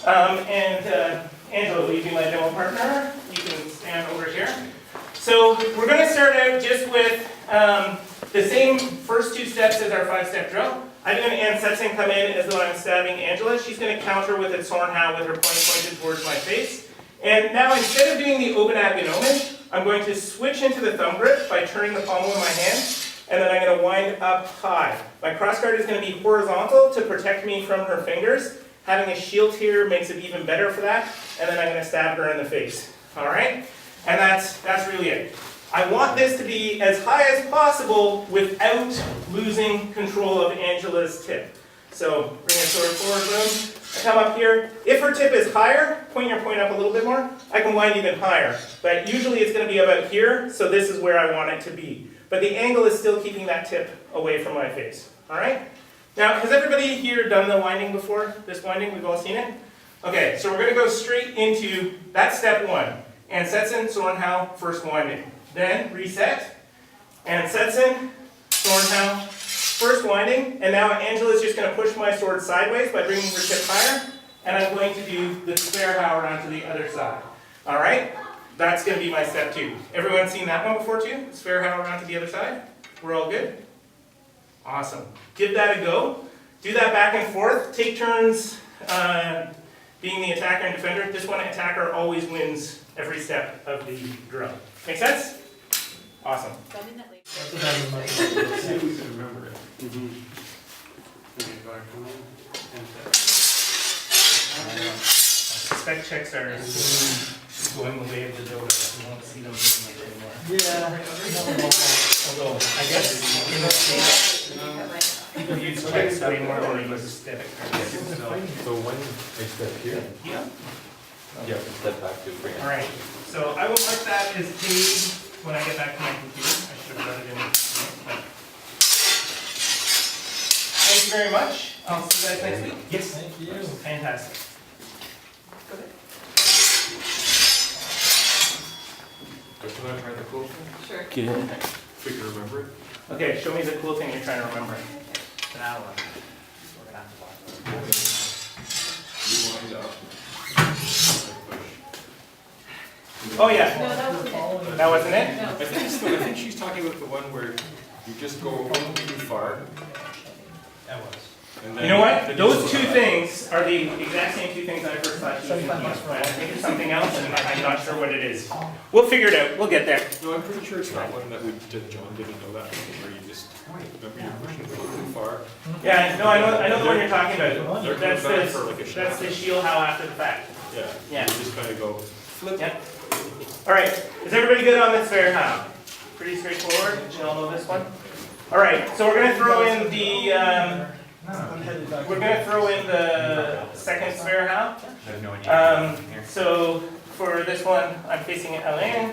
Angela, will you be my demo partner? You can stand over here. So we're going to start out just with the same first two steps as our 5-step drill. I'm going to Ansetsen come in as though I'm stabbing Angela. She's going to counter with a Zornhau with her point pointed towards my face. And now instead of doing the Oben Genomen, I'm going to switch into the thumb grip by turning the palm of my hand, and then I'm going to wind up high. My crossguard is going to be horizontal to protect me from her fingers. Having a shield here makes it even better for that, and then I'm going to stab her in the face. All right? And that's really it. I want this to be as high as possible without losing control of Angela's tip. So bring your sword forward, boom. I come up here. If her tip is higher, point your point up a little bit more. I can wind even higher. But usually it's going to be about here, so this is where I want it to be. But the angle is still keeping that tip away from my face. All right? Now, has everybody here done the winding before? This winding, we've all seen it? Okay, so we're going to go straight into, that's step one. Ansetsen, Zornhau, first winding. Then reset, Ansetsen, Zornhau, first winding, and now Angela's just going to push my sword sideways by bringing her tip higher, and I'm going to do the Zornhau around to the other side. All right? That's going to be my step two. Everyone seen that one before too? Zornhau around to the other side? We're all good? Awesome. Give that a go. Do that back and forth. Take turns being the attacker and defender. This one attacker always wins every step of the drill. Make sense? Awesome. See if we can remember it. Spec checks are going the way of the dodo. You won't see them doing it anymore. Yeah. Although, I guess in the States, people use specs way more than they use step. So when I step here, Yeah. yeah, step back to bring it. All right. So I will mark that as paid when I get back to my computer. I should have brought it in. But thank you very much. I'll see you guys next week. Yes. Thank you. Fantastic. Can I try the cool thing? Sure. If we can remember it. Okay, show me the cool thing you're trying to remember. Now, You wind up. Oh yeah, No, that wasn't it. that wasn't it? No. I think she's talking about the one where you just go too far. that was. And then You know what? then Those you two go back. things are the exact same two things I first thought she was thinking of. I think it's something else, and I'm not sure what it is. We'll figure it out. We'll get there. No, I'm pretty sure it's that one that we did. John didn't know that one, where you just remember you're pushing a little too far. Yeah, no, I know the one you're talking about. They're That's coming back for like a the shot. shield how after the fact. Yeah. Yeah. You just kind of go flip. Yep. All right. Is everybody good on this Zornhau? Pretty straightforward. You all know this one. All right. So we're going to throw in the second Zornhau. So for this one, I'm facing Alain.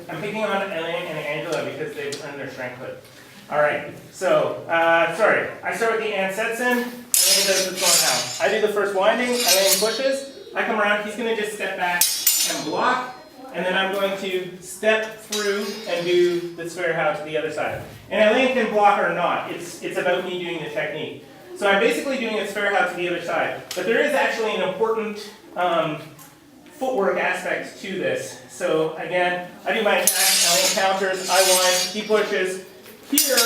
I'm picking on Alain and Angela because they've earned their strength hood. All right. So sorry. I start with the Ansetsen. Alain does the Zornhau. I do the first winding. Alain pushes. I come around. He's going to just step back and block. And then I'm going to step through and do the Zornhau to the other side. And Alain can block or not. It's about me doing the technique. So I'm basically doing a Zornhau to the other side. But there is actually an important footwork aspect to this. So again, I do my attack, Alain counters, I wind, he pushes. Here,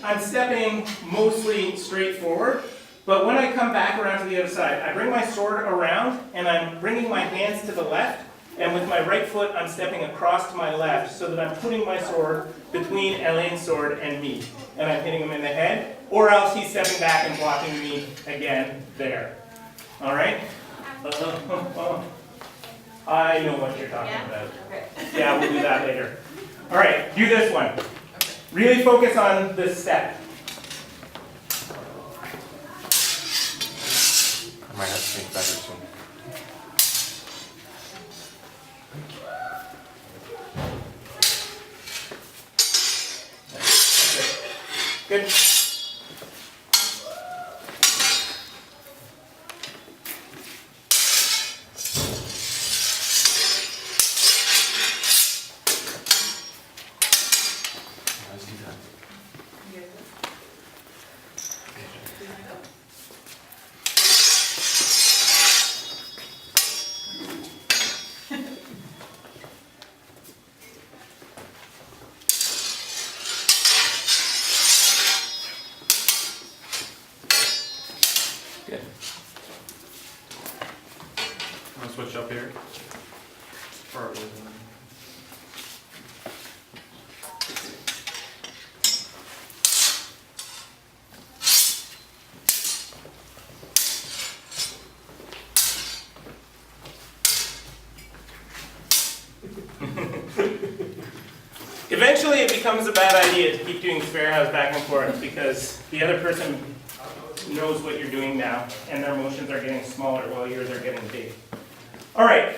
I'm stepping mostly straight forward. But when I come back around to the other side, I bring my sword around and I'm bringing my hands to the left. And with my right foot, I'm stepping across to my left so that I'm putting my sword between Alain's sword and me. And I'm hitting him in the head, or else he's stepping back and blocking me again there. All right? I know what you're talking about. Okay. Yeah, we'll do that later. All right, do this one. Really focus on the step. I might have to think better soon. Good. eventually it becomes a bad idea to keep doing sparrows back and forth because the other person knows what you're doing now and their motions are getting smaller while yours are getting big. All right,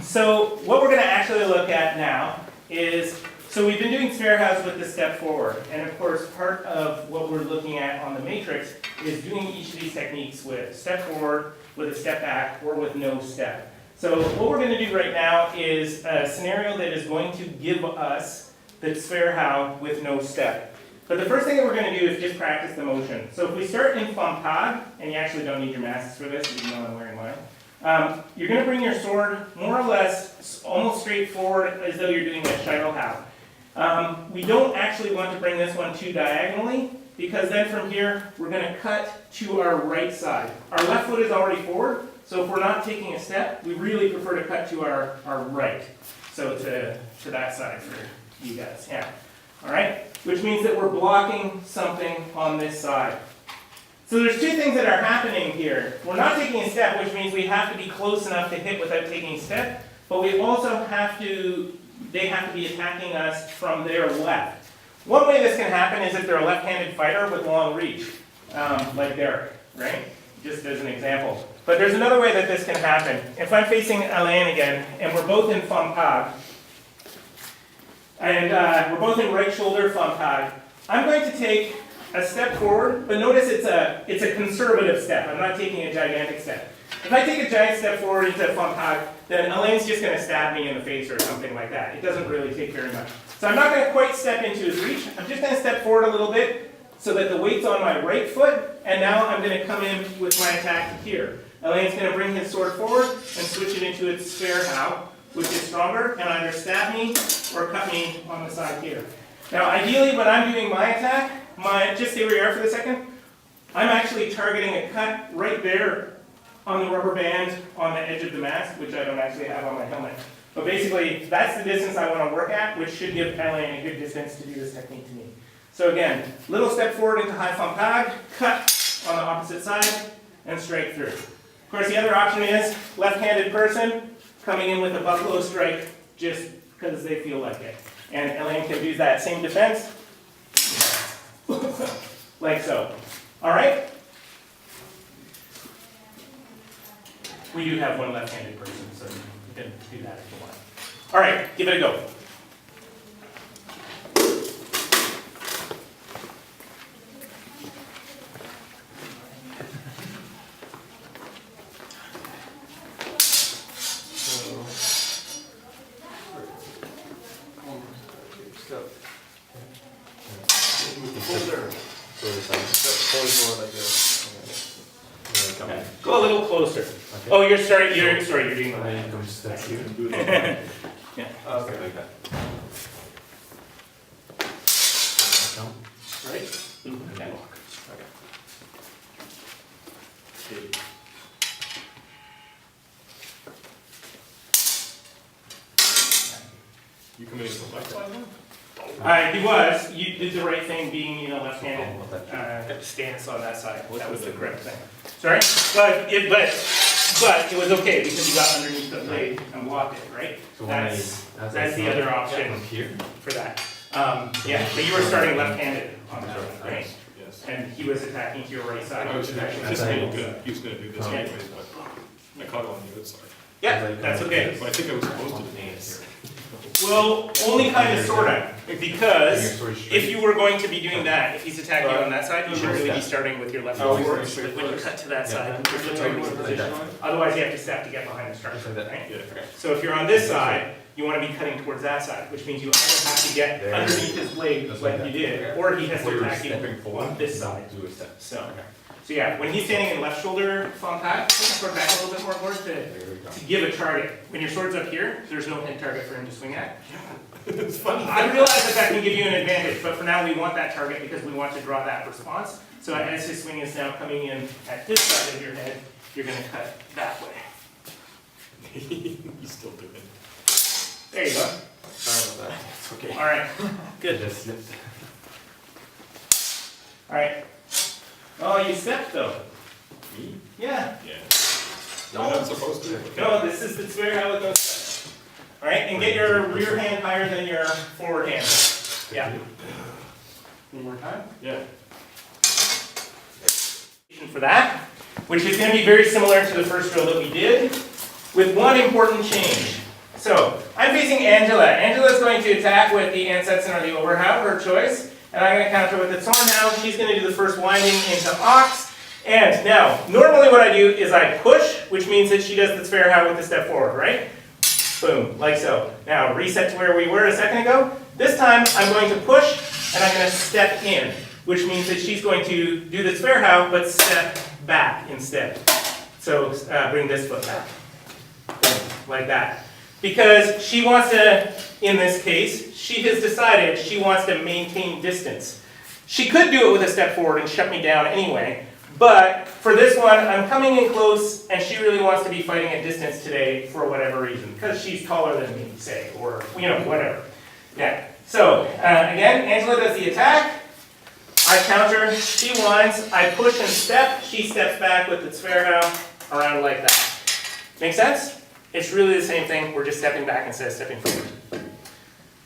so what we're going to actually look at now is, so we've been doing sparrows with the step forward, and of course part of what we're looking at on the matrix is doing each of these techniques with step forward, with a step back, or with no step. So what we're going to do right now is a scenario that is going to give us the sparrow with no step. But the first thing that we're going to do is just practice the motion. So if we start in fantag, and you actually don't need your masks for this, even though I'm wearing mine, you're going to bring your sword more or less almost straight forward as though you're doing a Zornhau. We don't actually want to bring this one too diagonally, because then from here we're going to cut to our right side. Our left foot is already forward, so if we're not taking a step, we really prefer to cut to our right. So to that side for you guys, yeah. All right, which means that we're blocking something on this side. So there's two things that are happening here. We're not taking a step, which means we have to be close enough to hit without taking a step, but we also have to, they have to be attacking us from their left. One way this can happen is if they're a left-handed fighter with long reach, like Derek, right? Just as an example. But there's another way that this can happen. If I'm facing Alain again, and we're both in fantag, and we're both in right shoulder fantag, I'm going to take a step forward, but notice it's a conservative step. I'm not taking a gigantic step. If I take a giant step forward into fantag, then Alain's just going to stab me in the face or something like that. It doesn't really take very much. So I'm not going to quite step into his reach. I'm just going to step forward a little bit so that the weight's on my right foot, and now I'm going to come in with my attack here. Alain's going to bring his sword forward and switch it into its Zornhau, which is stronger, and either stab me or cut me on the side here. Now ideally when I'm doing my attack, just stay where you are for a second, I'm actually targeting a cut right there on the rubber band on the edge of the mask, which I don't actually have on my helmet. But basically, that's the distance I want to work at, which should give Alain a good distance to do this technique to me. So again, little step forward into high fantag, cut on the opposite side, and straight through. Of course, the other option is left-handed person coming in with a buffalo strike just because they feel like it. And Alain can do that same defense, like so. All right? We do have one left-handed person, so you can do that if you want. All right, give it a go. Go a little closer. Okay. Oh, you're doing the right. Yeah. Okay, like that. Right? Okay. You come in from left side? He was. You did the right thing being left-handed stance on that side. That was the correct thing. Sorry? But it was okay because you got underneath the blade and blocked it, right? So that's the other option here for that. Yeah, but you were starting left-handed on that one, right? Yes. And he was attacking to your right side. I was actually just that's going good. he was going to do this Okay. anyways, but I caught it on the other side. Yeah, that's okay. But I think I was supposed to do this. Well, only kind of, sort of, because if you were going to be doing that, if he's attacking you on that side, you should really be starting with your left foot forward, so that when you cut to that side, your foot's already in position. Otherwise, you have to step to get behind the structure, right? Yeah. So if you're on this side, you want to be cutting towards that side, which means you either have to get underneath his blade like you did, or he has to attack you on this side. So yeah, when he's standing in left shoulder fantag, sword back a little bit more to give a target. When your sword's up here, there's no head target for him to swing at. It's funny. I realize that can give you an advantage, but for now we want that target because we want to draw that response. So as his swing is now coming in at this side of your head, you're going to cut that way. He's still doing it. There you go. Sorry about that. It's okay. All right, good. Just slipped. All right. Oh, you stepped though. Me? Yeah. Yeah. You're not supposed to. No, this is how it goes. All right, and get your rear hand higher than your forward hand. Yeah. One more time. Yeah. For that, which is going to be very similar to the first drill that we did, with one important change. So, I'm facing Angela. Angela's going to attack with the Ansetsen or the Overhau, her choice, and I'm going to counter with the Zornhau. She's going to do the first winding into Ox. And now, normally what I do is I push, which means that she does the Zwerhau with the step forward, right? Boom, like so. Now, reset to where we were a second ago. This time, I'm going to push, and I'm going to step in, which means that she's going to do the Zwerhau, but step back instead. So bring this foot back, like that. Because she wants to, in this case, she has decided she wants to maintain distance. She could do it with a step forward and shut me down anyway, but for this one, I'm coming in close, and she really wants to be fighting at distance today for whatever reason, because she's taller than me, say, or, whatever. Yeah. So, again, Angela does the attack. I counter, she winds, I push and step, she steps back with the Zwerhau around like that. Make sense? It's really the same thing, we're just stepping back instead of stepping forward.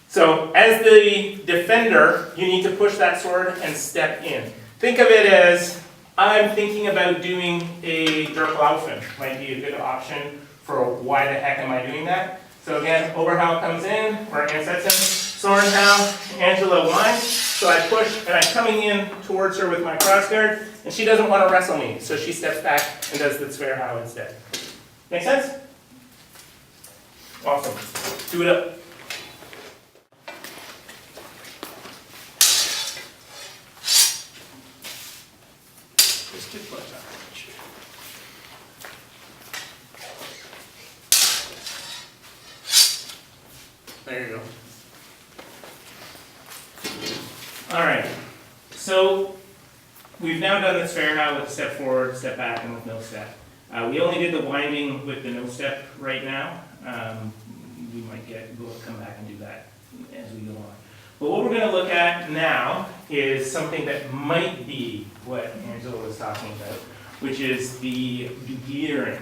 So, as the defender, you need to push that sword and step in. Think of it as, I'm thinking about doing a Durchlaufen, might be a good option for why the heck am I doing that. So again, Overhau comes in, or Ansetsen, Zornhau, Angela winds, so I push, and I'm coming in towards her with my crossguard, and she doesn't want to wrestle me, so she steps back and does the Zwerhau instead. Make sense? Awesome. Do it up. Just get like that. There you go. All right, so we've now done the Zwerhau with a step forward, step back, and with no step. We only did the winding with the no step right now. We might come back and do that as we go on. But what we're going to look at now is something that might be what Angela was talking about, which is the duplieren.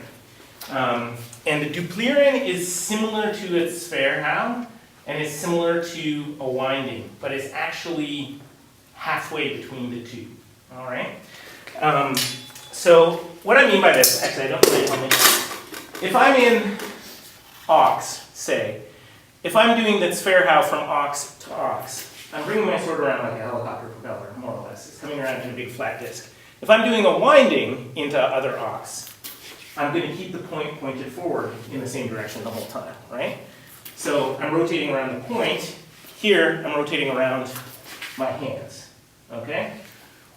And the duplieren is similar to its Zwerhau, and it's similar to a winding, but it's actually halfway between the two. All right. So what I mean by this, actually, I don't really tell me. If I'm in Ox, say, if I'm doing the Zwerhau from Ox to Ox, I'm bringing my sword around like a helicopter propeller, more or less. It's coming around in a big flat disc. If I'm doing a winding into other Ox, I'm going to keep the point pointed forward in the same direction the whole time, right? So I'm rotating around the point. Here, I'm rotating around my hands, okay?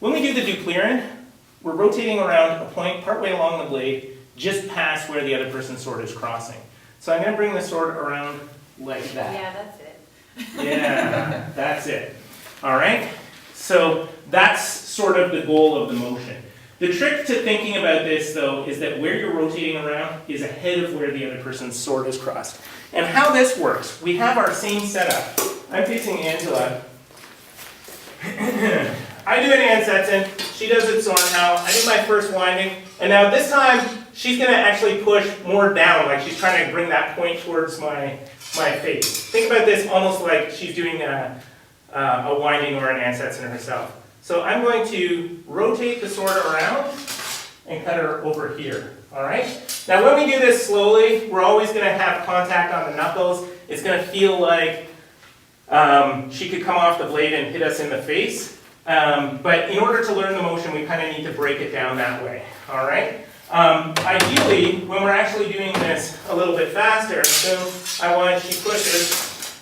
When we do the duplieren, we're rotating around a point partway along the blade, just past where the other person's sword is crossing. So I'm going to bring the sword around like that. Yeah, that's it. Yeah, that's it. All right? So that's sort of the goal of the motion. The trick to thinking about this, though, is that where you're rotating around is ahead of where the other person's sword is crossed. And how this works, we have our same setup. I'm facing Angela. I do an Ansetsen, she does it Zornhau, I do my first winding, and now this time, she's going to actually push more down, like she's trying to bring that point towards my face. Think about this almost like she's doing a winding or an Ansetsen herself. So I'm going to rotate the sword around and cut her over here, all right? Now when we do this slowly, we're always going to have contact on the knuckles. It's going to feel like she could come off the blade and hit us in the face. But in order to learn the motion, we kind of need to break it down that way, all right? Ideally, when we're actually doing this a little bit faster, so she pushes,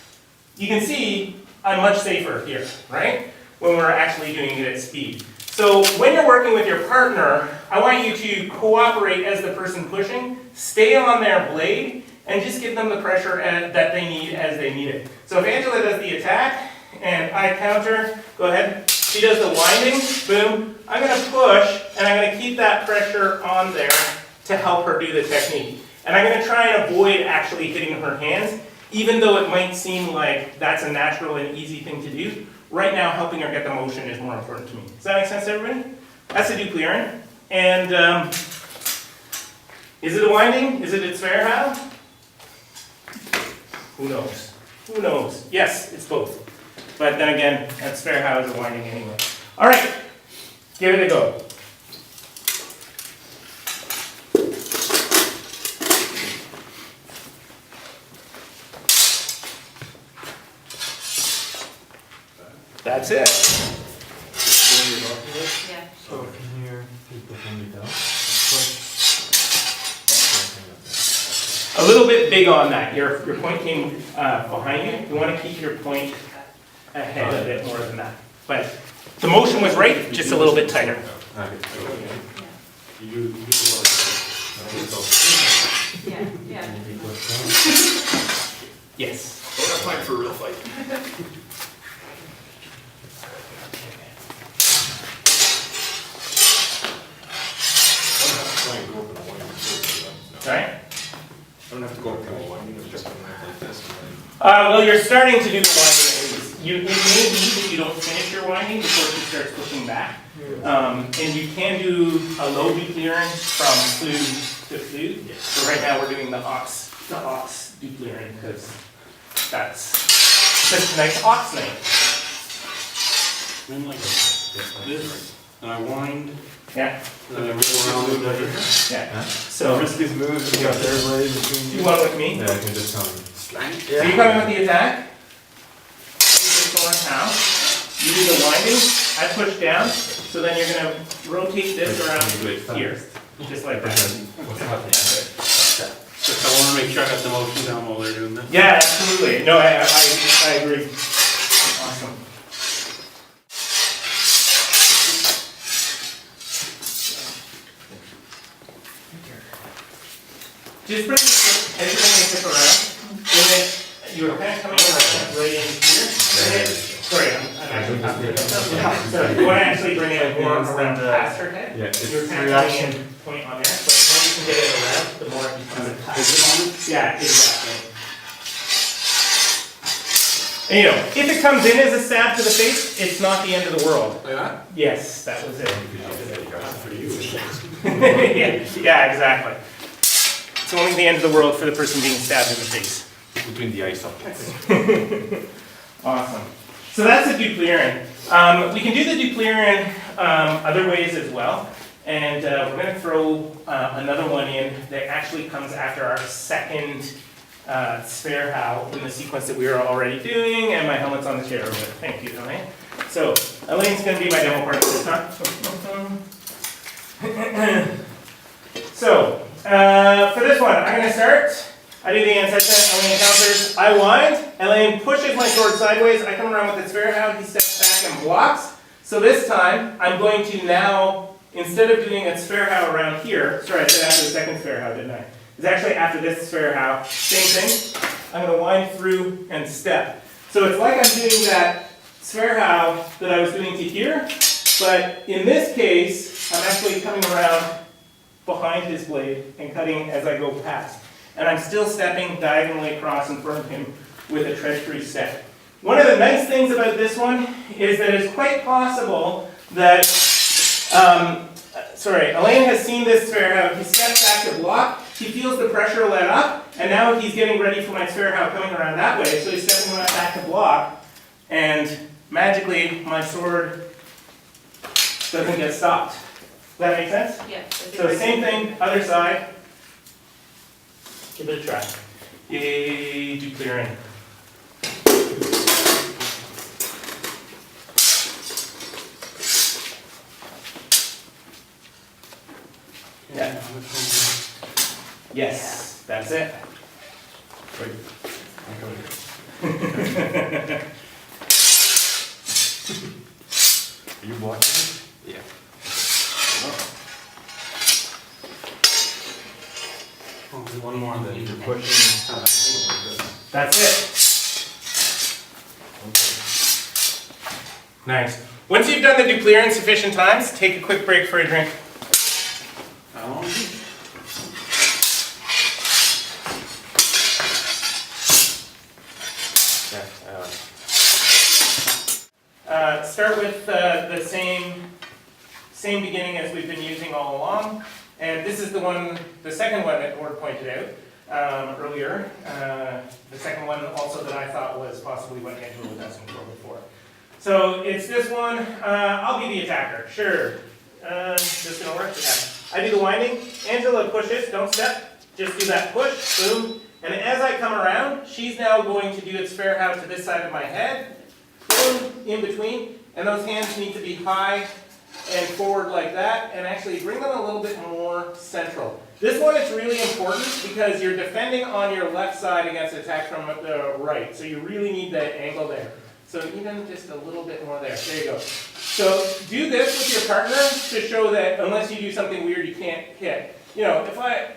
you can see I'm much safer here, right? When we're actually doing it at speed. So when you're working with your partner, I want you to cooperate as the person pushing, stay on their blade, and just give them the pressure that they need as they need it. So if Angela does the attack, and I counter, go ahead. She does the winding, boom. I'm going to push, and I'm going to keep that pressure on there to help her do the technique. And I'm going to try and avoid actually hitting her hands, even though it might seem like that's a natural and easy thing to do. Right now, helping her get the motion is more important to me. Does that make sense to everybody? That's a duplieren. And is it a winding? Is it a Zwerhau? Who knows? Who knows? Yes, it's both. But then again, that's fair how is a winding anyway. All right, give it a go. That's it. Yeah. So from here, you put them down. A little bit big on that. Your point came behind you. You want to keep your point ahead a bit more than that. But the motion was right, just a little bit tighter. Yeah, yeah. Yes. We're not playing for a real fight. Sorry? I don't have to go up to the winding, it's just like this. Well, you're starting to do the winding at least. It may be that you don't finish your winding before she starts pushing back. And you can do a low duplieren from flute to flute. So right now we're doing the ox duplieren because that's tonight's ox night. Then like this, and I wind, Yeah, and then I roll around with it. yeah. So, Frisbee's moves, you got their blade between you want with me? Yeah, I can just come. Slang. So you come in with the attack. You just go on how. You do the winding. I push down. So then you're gonna rotate this around here, just like that. Just I wanna make sure I got the motion down while they're doing this. Yeah, absolutely. No, I agree. Awesome. Just bring everything you tip around. When you were kind of coming right in here. Sorry, I'm actually not doing it. So you want to actually bring it more around past her head. Yeah, it's You're kind of reaction. coming in point on there, but the more you can get it around, the more it becomes a touch. Yeah, exactly. And you know, if it comes in as a stab to the face, it's not the end of the world. Like that? Yes, that was it. For you. Yeah, exactly. It's only the end of the world for the person being stabbed in the face. Between the eye sockets. Awesome. So that's a duplieren. We can do the duplieren other ways as well. And we're going to throw another one in that actually comes after our second spare how in the sequence that we were already doing. And my helmet's on the chair over there. Thank you, Alain. So Elaine's going to be my demo partner this time. So for this one, I'm going to start. I do the ancestor, Alain counters, I wind, Alain pushes my sword sideways, I come around with its fair how, he steps back and blocks. So this time, I'm going to now, instead of doing its fair how around here, sorry, I said after the second fair how, didn't I? It's actually after this fair how, same thing. I'm going to wind through and step. So it's like I'm doing that fair how that I was doing to here, but in this case, I'm actually coming around behind his blade and cutting as I go past. And I'm still stepping diagonally across in front of him with a treachery step. One of the nice things about this one is that it's quite possible that, Alain has seen this fair how, he steps back to block, he feels the pressure let up, and now he's getting ready for my fair how coming around that way, so he's stepping back to block, and magically my sword doesn't get stopped. Does that make sense? Yeah. So same thing, other side. Give it a try. Yay, duplieren. Yeah. Yes, that's it. Wait. Are you blocking? Yeah. Oh, there's one more that You're pushing. That's it. Nice. Once you've done the duplieren sufficient times, take a quick break for a drink. Start with the same beginning as we've been using all along. And this is the second one that Ord pointed out. earlier. The second one also that I thought was possibly what Angela was asking for before. So it's this one. I'll be the attacker. Sure. This gonna work? Yeah. I do the winding. Angela pushes. Don't step. Just do that push. Boom. And as I come around, she's now going to do its fair how to this side of my head. Boom. In between. And those hands need to be high and forward like that, and actually bring them a little bit more central. This one is really important because you're defending on your left side against attack from the right, so you really need that angle there. So even just a little bit more there. There you go. So do this with your partner to show that unless you do something weird, you can't hit. You know, if I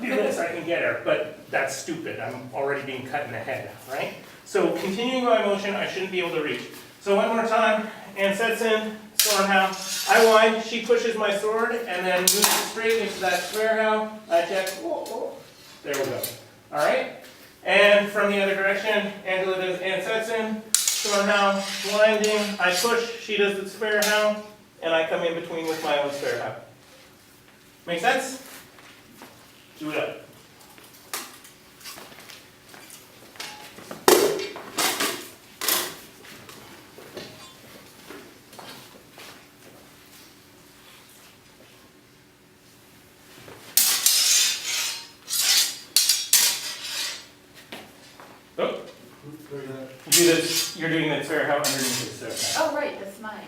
do this, I can get her, but that's stupid. I'm already being cut in the head, right? So continuing my motion, I shouldn't be able to reach. So one more time, and sets in, Zornhau. I wind, she pushes my sword, and then moves straight into that square how. I check, whoa, whoa. There we go. All right? And from the other direction, Angela does and sets in, Zornhau, winding. I push, she does the square how, and I come in between with my own square how. Make sense? Do it up. Oh. You do this, you're doing that fair how underneath this. Oh, right, that's mine.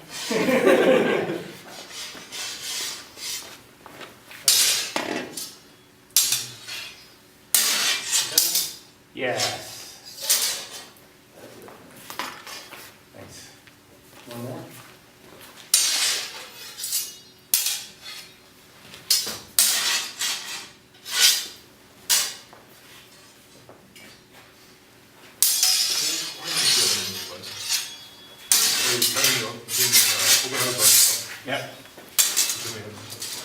Yes. Thanks. One more? Yep.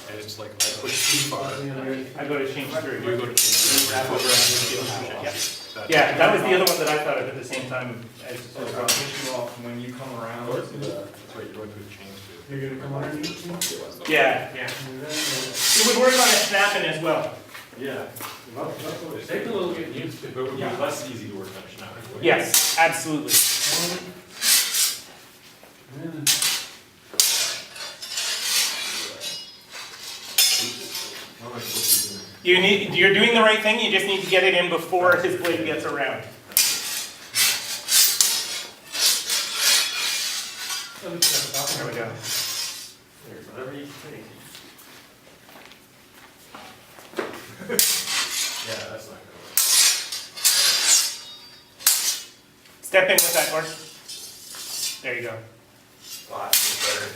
And it's like, I push too far. I go to change through. You go to change. Wrap over and feel action. Yep. That- Yeah, that was the other one that I thought of at the same time as. So I'll push you off when you come around. That's what you're going to change to. You're gonna come underneath me? Yeah, yeah. It would work on a snapping as well. Yeah. It's taking a little getting used to, but it would be less easy to work on a schnapp. Yes, absolutely. What am I supposed to be doing? You're doing the right thing, you just need to get it in before his blade gets around. There we go. Whatever you think. Yeah, that's not gonna work. Step in with that, Gord. There you go. Lots better.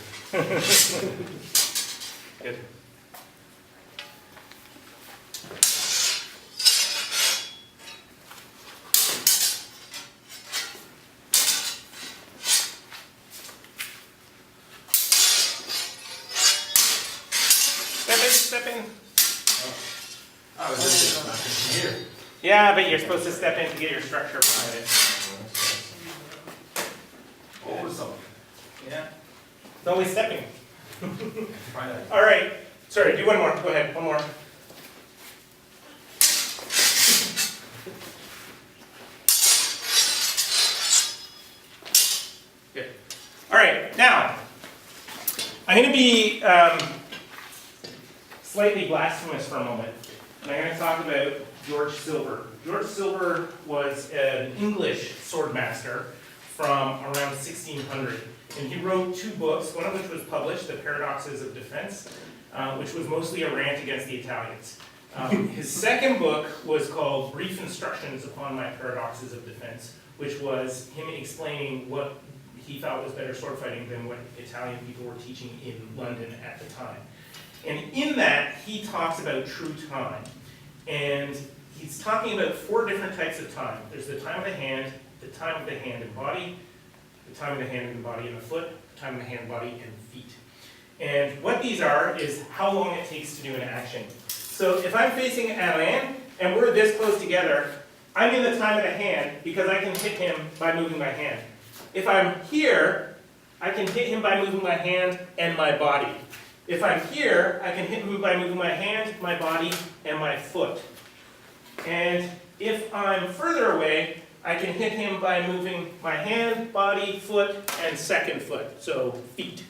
Good. Step in. I was just not here. Yeah, but you're supposed to step in to get your structure behind it. What was something? Yeah. It's always stepping. Try that. All right. Sorry, do one more. Go ahead. One more. Good. All right. Now, I'm going to be slightly blasphemous for a moment. And I'm going to talk about George Silver. George Silver was an English swordmaster from around 1600. And he wrote two books, one of which was published, The Paradoxes of Defense, which was mostly a rant against the Italians. His second book was called Brief Instructions Upon My Paradoxes of Defense, which was him explaining what he thought was better sword fighting than what Italian people were teaching in London at the time. And in that, he talks about true time. And he's talking about 4 different types of time. There's the time of the hand and body, the time of the hand and the body and the foot, the time of the hand, body, and feet. And what these are is how long it takes to do an action. So if I'm facing Alain, and we're this close together, I'm in the time of the hand because I can hit him by moving my hand. If I'm here, I can hit him by moving my hand and my body. If I'm here, I can hit him by moving my hand, my body, and my foot. And if I'm further away, I can hit him by moving my hand, body, foot, and second foot, so feet.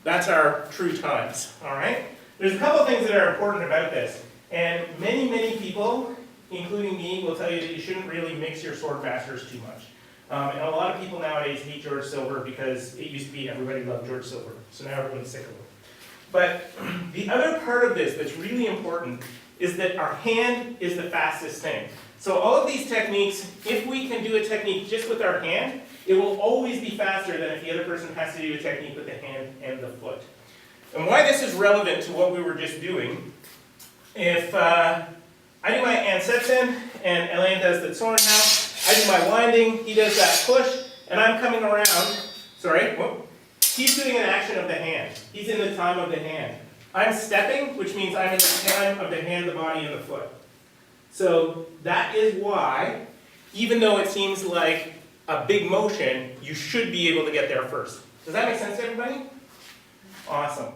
That's our true times, all right? There's a couple things that are important about this, and many people, including me, will tell you that you shouldn't really mix your sword masters too much. And a lot of people nowadays hate George Silver because it used to be everybody loved George Silver, so now everyone's sick of him. But the other part of this that's really important is that our hand is the fastest thing. So all of these techniques, if we can do a technique just with our hand, it will always be faster than if the other person has to do a technique with the hand and the foot. And why this is relevant to what we were just doing, if I do my Ansetsen and Alain does the Zornhau, I do my winding, he does that push, and I'm coming around, sorry, whoop. He's doing an action of the hand. He's in the time of the hand. I'm stepping, which means I'm in the time of the hand, the body, and the foot. So that is why, even though it seems like a big motion, you should be able to get there first. Does that make sense to everybody? Awesome.